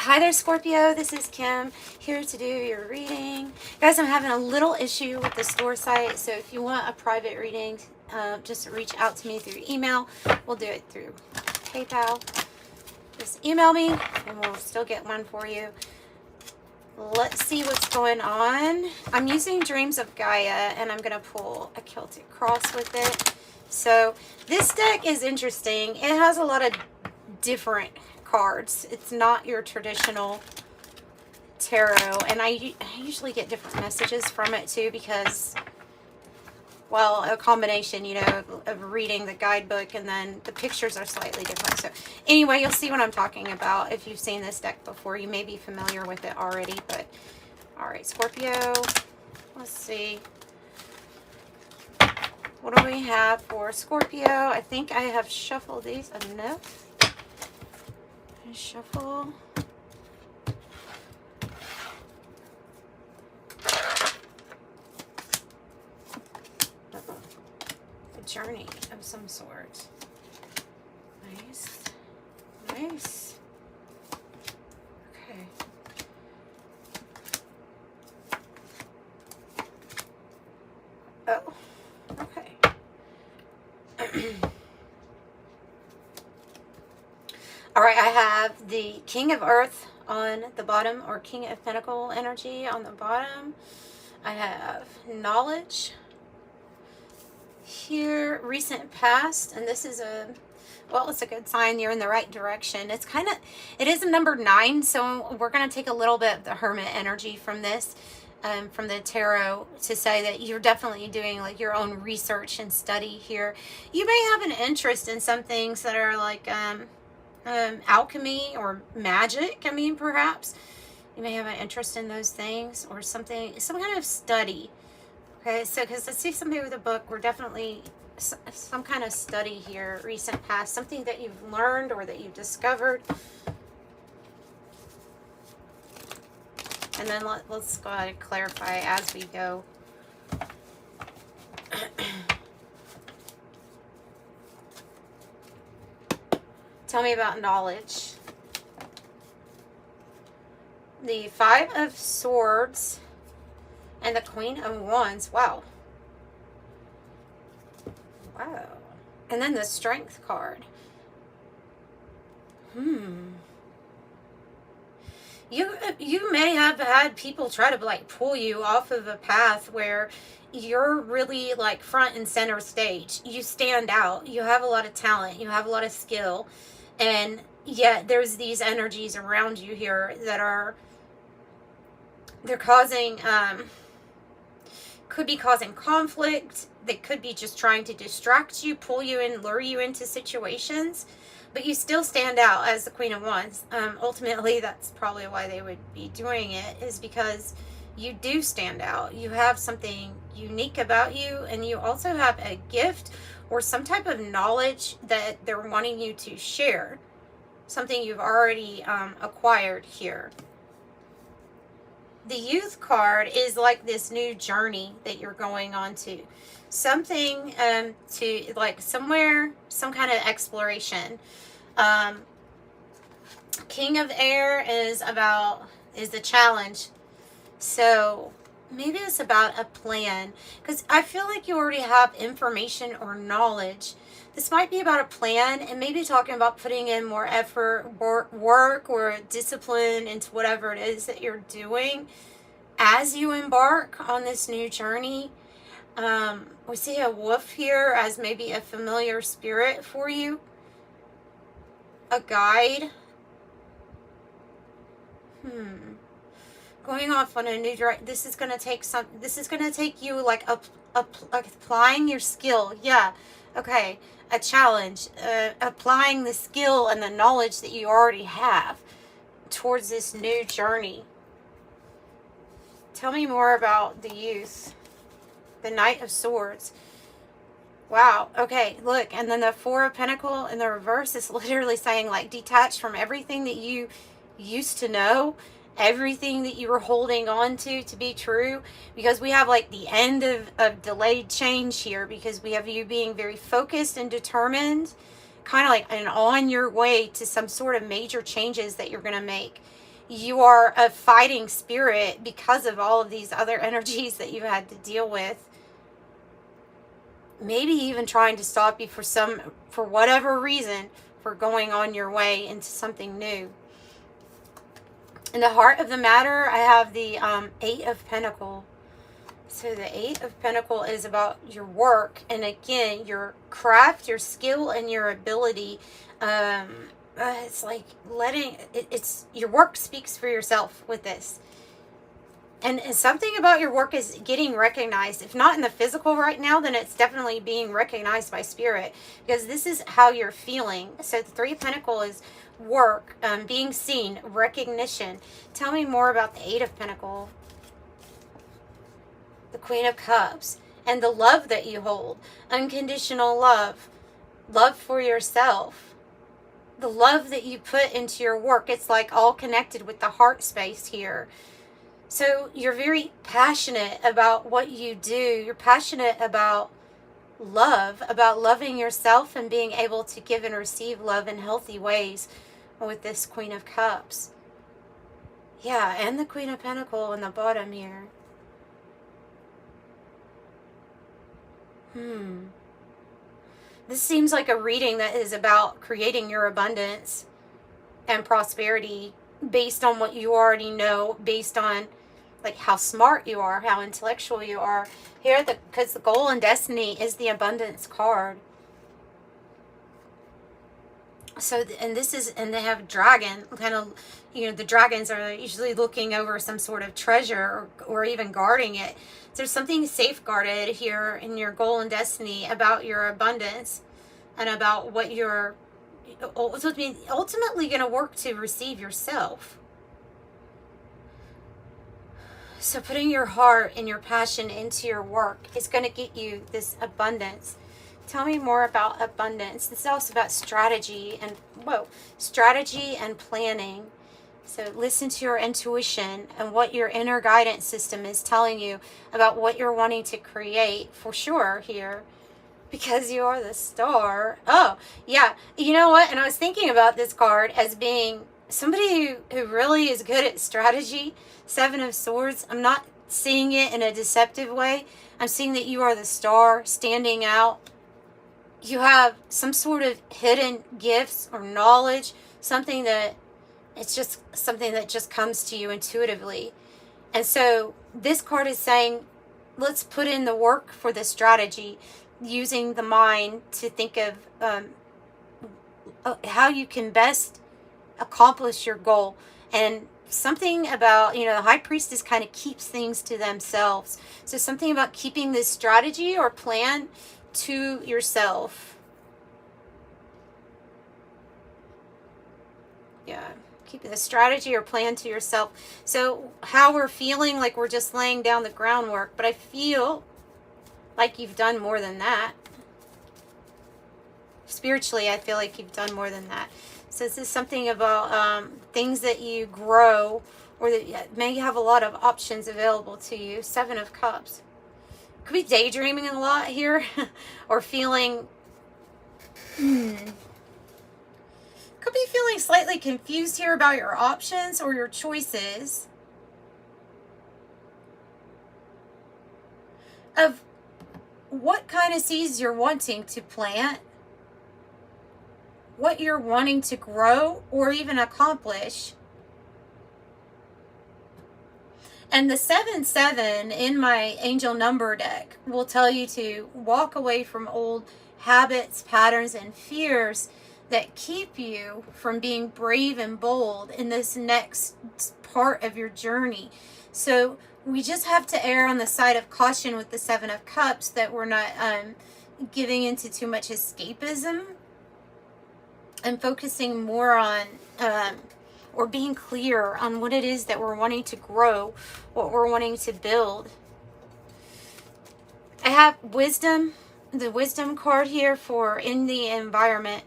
Hi there, Scorpio. This is Kim here to do your reading. Guys, I'm having a little issue with the store site, so if you want a private reading, just reach out to me through email. We'll do it through PayPal. Just email me and we'll still get one for you. Let's see what's going on. I'm using Dreams of Gaia and I'm going to pull a Celtic Cross with it. So this deck is interesting. It has a lot of different cards. It's not your traditional tarot, and I usually get different messages from it too, because, well, a combination, you know, of reading the guidebook and then the pictures are slightly different. So anyway, you'll see what I'm talking about. If you've seen this deck before, you may be familiar with it already. But all right, Scorpio, let's see, what do we have for Scorpio? I think I have shuffled these enough. Shuffle. A journey of some sort. Nice. Nice. Okay. Oh. Okay. All right, I have the King of Earth on the bottom, or King of Pentacle energy on the bottom. I have knowledge here, recent past, and this is well, it's a good sign you're in the right direction. It is a number 9, so we're going to take a little bit of the Hermit energy from this, from the tarot, to say that you're definitely doing like your own research and study here. You may have an interest in some things that are like, alchemy or magic. I mean, perhaps you may have an interest in those things, or something, some kind of study. Okay, so because I see somebody with a book, we're definitely some kind of study here, recent past, something that you've learned or that you've discovered. And then let's go ahead and clarify as we go. Tell me about knowledge. The 5 of Swords and the Queen of Wands. Wow. Wow. And then the Strength card. You may have had people try to like pull you off of a path where you're really like front and center stage. You stand out. You have a lot of talent. You have a lot of skill. And yet there's these energies around you here that they're causing, could be causing conflict. They could be just trying to distract you, pull you in, lure you into situations, but you still stand out as the Queen of Wands. Ultimately, that's probably why they would be doing it, is because you do stand out. You have something unique about you, and you also have a gift or some type of knowledge that they're wanting you to share, something you've already acquired here. The Youth card is like this new journey that you're going on to. Something to like somewhere, some kind of exploration. King of Air is the challenge. So maybe it's about a plan, because I feel like you already have information or knowledge. This might be about a plan, and maybe talking about putting in more effort, work or discipline into whatever it is that you're doing as you embark on this new journey. We see a wolf here as maybe a familiar spirit for you, a guide. Going off on a new direction. This is going to take you like applying your skill. Yeah. Okay. A challenge, applying the skill and the knowledge that you already have towards this new journey. Tell me more about the Youth. The Knight of Swords. Wow. Okay, look, and then the 4 of Pentacles in the reverse is literally saying like detach from everything that you used to know, everything that you were holding on to be true, because we have like the end of delayed change here, because we have you being very focused and determined, kind of like and on your way to some sort of major changes that you're going to make. you are a fighting spirit because of all of these other energies that you've had to deal with. Maybe even trying to stop you for whatever reason, for going on your way into something new. In the heart of the matter, I have the 8 of Pentacles. So the 8 of Pentacles is about your work, and again, your craft, your skill, and your ability. It's like it's your work speaks for yourself with this. And something about your work is getting recognized. If not in the physical right now, then it's definitely being recognized by spirit, because this is how you're feeling. So the 3 of Pentacles is work, being seen, recognition. Tell me more about the 8 of Pentacles. The Queen of Cups, and the love that you hold. Unconditional love. Love for yourself. The love that you put into your work. It's like all connected with the heart space here. So you're very passionate about what you do. You're passionate about love, about loving yourself and being able to give and receive love in healthy ways with this Queen of Cups. Yeah, and the Queen of Pentacles on the bottom here. This seems like a reading that is about creating your abundance and prosperity based on what you already know, based on like how smart you are, how intellectual you are. Here, because the goal and destiny is the abundance card. So, and they have dragon, kind of, the dragons are usually looking over some sort of treasure or even guarding it. So there's something safeguarded here in your goal and destiny about your abundance and about what you're ultimately going to work to receive yourself. So putting your heart and your passion into your work is going to get you this abundance. Tell me more about abundance. This is also about strategy and planning. So listen to your intuition and what your inner guidance system is telling you about what you're wanting to create for sure here, because you are the Star. Oh, yeah. You know what? And I was thinking about this card as being somebody who really is good at strategy. 7 of Swords. I'm not seeing it in a deceptive way. I'm seeing that you are the Star standing out. You have some sort of hidden gifts or knowledge, something that just comes to you intuitively. And so this card is saying, let's put in the work for the strategy, using the mind to think of how you can best accomplish your goal. And something about, the High Priestess kind of keeps things to themselves. So something about keeping this strategy or plan to yourself. Yeah, keeping the strategy or plan to yourself. So how we're feeling like we're just laying down the groundwork, but I feel like you've done more than that. Spiritually, I feel like you've done more than that. So this is something about things that you grow, or that may have a lot of options available to you. 7 of Cups. Could be daydreaming a lot here, or feeling, could be feeling slightly confused here about your options or your choices of what kind of seeds you're wanting to plant, what you're wanting to grow or even accomplish. And the 7/7 in my angel number deck will tell you to walk away from old habits, patterns, and fears that keep you from being brave and bold in this next part of your journey. So we just have to err on the side of caution with the 7 of Cups, that we're not giving into too much escapism and focusing more on or being clear on what it is that we're wanting to grow, what we're wanting to build. I have wisdom, the wisdom card here for in the environment.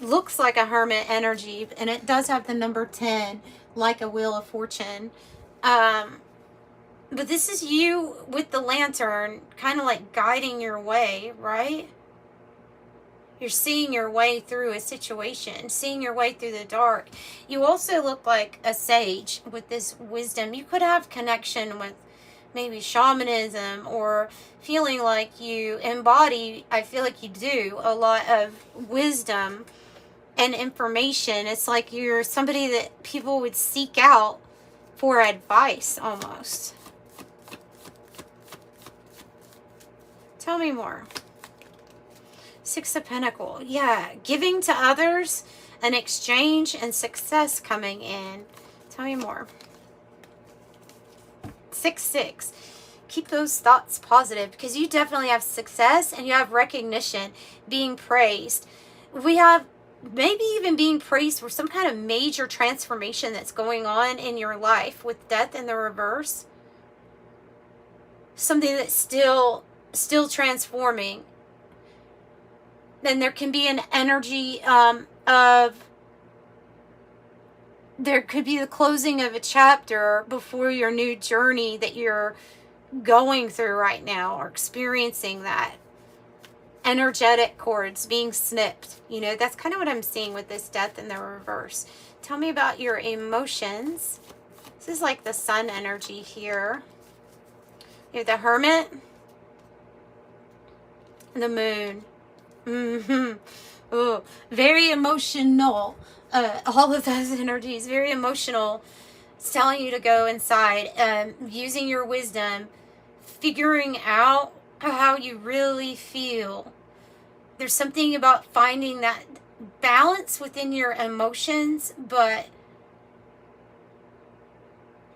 Looks like a hermit energy, and it does have the number 10, like a wheel of fortune. But this is you with the lantern, kind of like guiding your way, right? You're seeing your way through a situation, seeing your way through the dark. You also look like a sage with this wisdom. You could have connection with maybe shamanism, or feeling like you embody, I feel like you do, a lot of wisdom and information. It's like you're somebody that people would seek out for advice almost. Tell me more. Six of Pentacles. Yeah, giving to others, an exchange, and success coming in. Tell me more. 6-6. Keep those thoughts positive, because you definitely have success and you have recognition, being praised. We have maybe even being praised for some kind of major transformation that's going on in your life with death in the reverse. Something that's still transforming. Then there can be an energy of, there could be the closing of a chapter before your new journey that you're going through right now, or experiencing that. Energetic cords being snipped. You know, that's kind of what I'm seeing with this death in the reverse. Tell me about your emotions. This is like the sun energy here. You have the Hermit and the Moon. Oh, very emotional. All of those energies, very emotional. It's telling you to go inside, using your wisdom, figuring out how you really feel. There's something about finding that balance within your emotions, but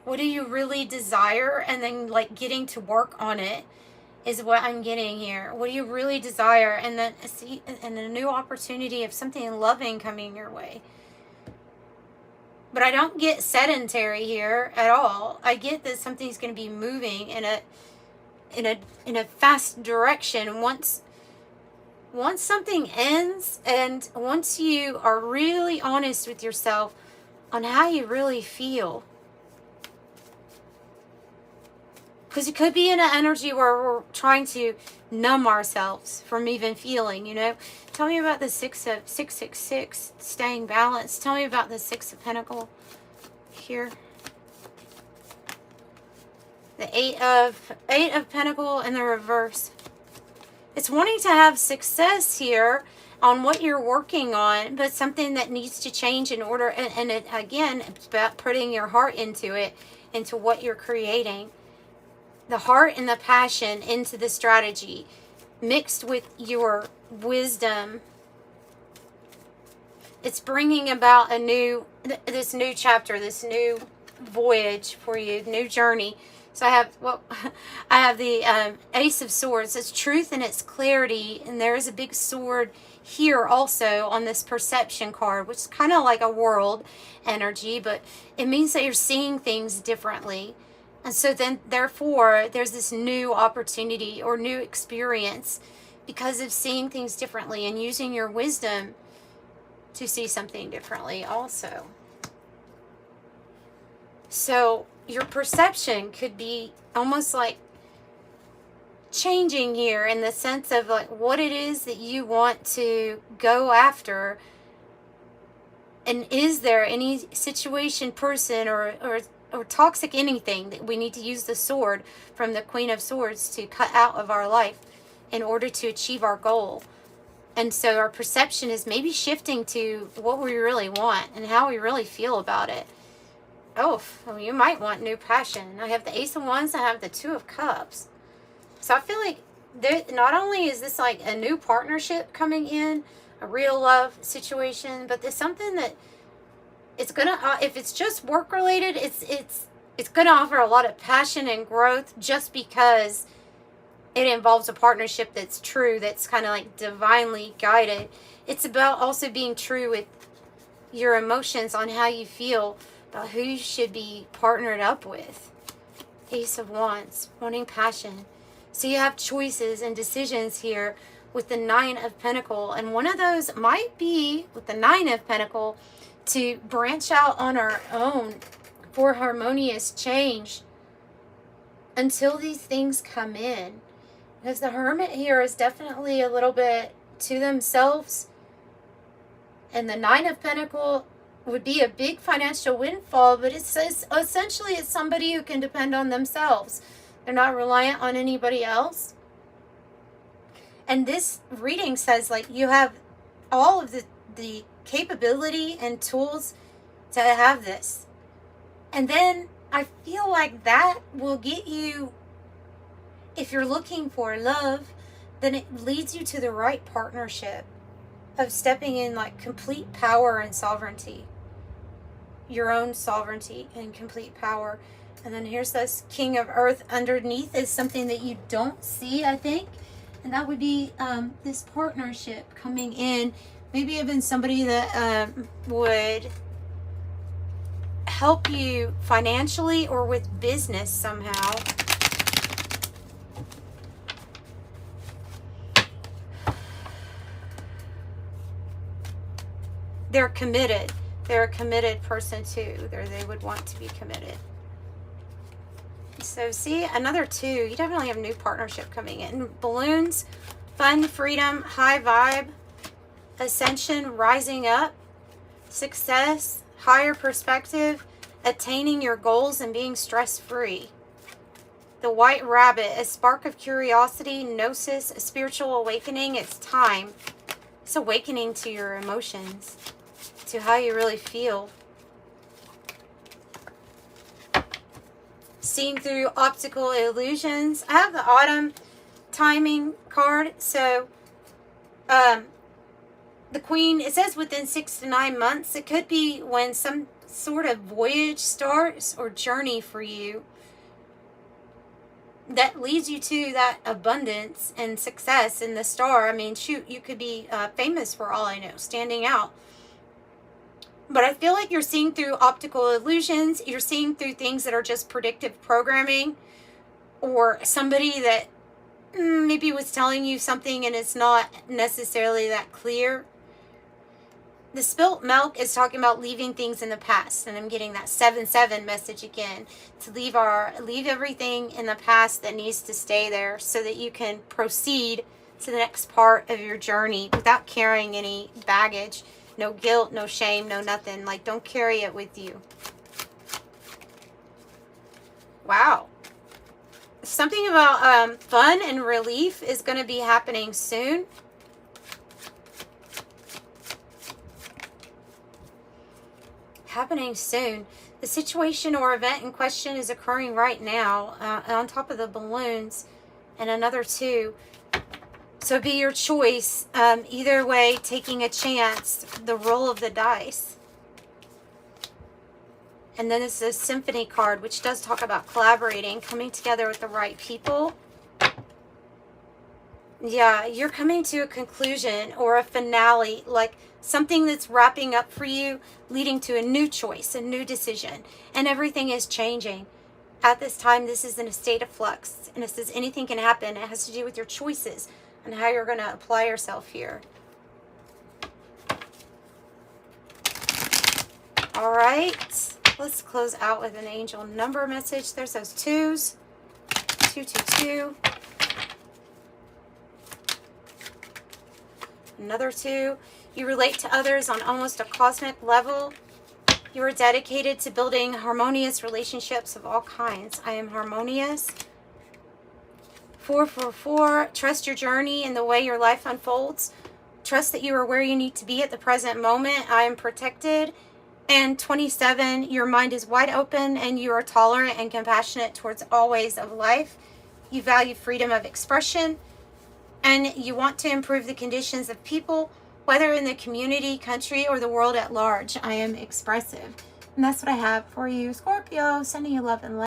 what do you really desire? And then like getting to work on it is what I'm getting here. What do you really desire? And then and a new opportunity of something loving coming your way. But I don't get sedentary here at all. I get that something's going to be moving in a fast direction once something ends, and once you are really honest with yourself on how you really feel. Because it could be in an energy where we're trying to numb ourselves from even feeling, you know. Tell me about the 666, staying balanced. Tell me about the 6 of Pentacles here. The 8 of Pentacles in the reverse. It's wanting to have success here on what you're working on, but something that needs to change in order. And it, again, it's about putting your heart into it, into what you're creating. The heart and the passion into the strategy, mixed with your wisdom. It's bringing about this new chapter, this new voyage for you, new journey. So I have the Ace of Swords. It's truth and it's clarity, and there is a big sword here also on this perception card, which is kind of like a world energy, but it means that you're seeing things differently. And so then, therefore, there's this new opportunity or new experience because of seeing things differently and using your wisdom to see something differently also. So your perception could be almost like changing here in the sense of like what it is that you want to go after. And is there any situation, person, or toxic anything that we need to use the sword from the Queen of Swords to cut out of our life in order to achieve our goal? And so our perception is maybe shifting to what we really want and how we really feel about it. Oh, well, you might want new passion. I have the Ace of Wands, I have the 2 of Cups. So I feel like not only is this like a new partnership coming in, a real love situation, but there's something that it's gonna, if it's just work related, it's gonna offer a lot of passion and growth just because it involves a partnership that's true, that's kind of like divinely guided. It's about also being true with your emotions on how you feel about who you should be partnered up with. Ace of Wands, wanting passion. So you have choices and decisions here with the 9 of Pentacles, and one of those might be with the 9 of Pentacles to branch out on our own for harmonious change until these things come in. Because the Hermit here is definitely a little bit to themselves. And the Nine of Pentacles would be a big financial windfall, but it says essentially it's somebody who can depend on themselves. They're not reliant on anybody else. And this reading says, like, you have all of the capability and tools to have this. And then I feel like that will get you, if you're looking for love, then it leads you to the right partnership of stepping in like complete power and sovereignty. Your own sovereignty and complete power. And then here's this King of Earth underneath is something that you don't see, I think. And that would be this partnership coming in. Maybe even somebody that would help you financially or with business somehow. They're committed. They're a committed person too. They would want to be committed. So see, another 2. You definitely have a new partnership coming in. Balloons, fun, freedom, high vibe, ascension, rising up, success, higher perspective, attaining your goals and being stress-free. The White Rabbit, a spark of curiosity, gnosis, a spiritual awakening. It's time. It's awakening to your emotions, to how you really feel. Seeing through optical illusions. I have the autumn timing card. So the Queen, it says within 6 to 9 months. It could be when some sort of voyage starts or journey for you that leads you to that abundance and success in the star. I mean, shoot, you could be famous for all I know, standing out. But I feel like you're seeing through optical illusions. You're seeing through things that are just predictive programming, or somebody that maybe was telling you something and it's not necessarily that clear. The spilt milk is talking about leaving things in the past, and I'm getting that 7-7 message again, to leave everything in the past that needs to stay there so that you can proceed to the next part of your journey without carrying any baggage. No guilt, no shame, no nothing. Like, don't carry it with you. Wow. Something about fun and relief is going to be happening soon. Happening soon. The situation or event in question is occurring right now on top of the balloons, and another 2. So be your choice. Either way, taking a chance, the roll of the dice. And then this is a symphony card, which does talk about collaborating, coming together with the right people. Yeah, you're coming to a conclusion or a finale, like something that's wrapping up for you, leading to a new choice, a new decision. And everything is changing. At this time, this is in a state of flux. And it says anything can happen. It has to do with your choices and how you're going to apply yourself here. All right. Let's close out with an angel number message. There's those 2s. 222. Another 2. You relate to others on almost a cosmic level. You are dedicated to building harmonious relationships of all kinds. I am harmonious. 444. Trust your journey and the way your life unfolds. Trust that you are where you need to be at the present moment. I am protected. And 27. Your mind is wide open and you are tolerant and compassionate towards all ways of life. You value freedom of expression. And you want to improve the conditions of people, whether in the community, country, or the world at large. I am expressive. And that's what I have for you, Scorpio. Sending you love and light.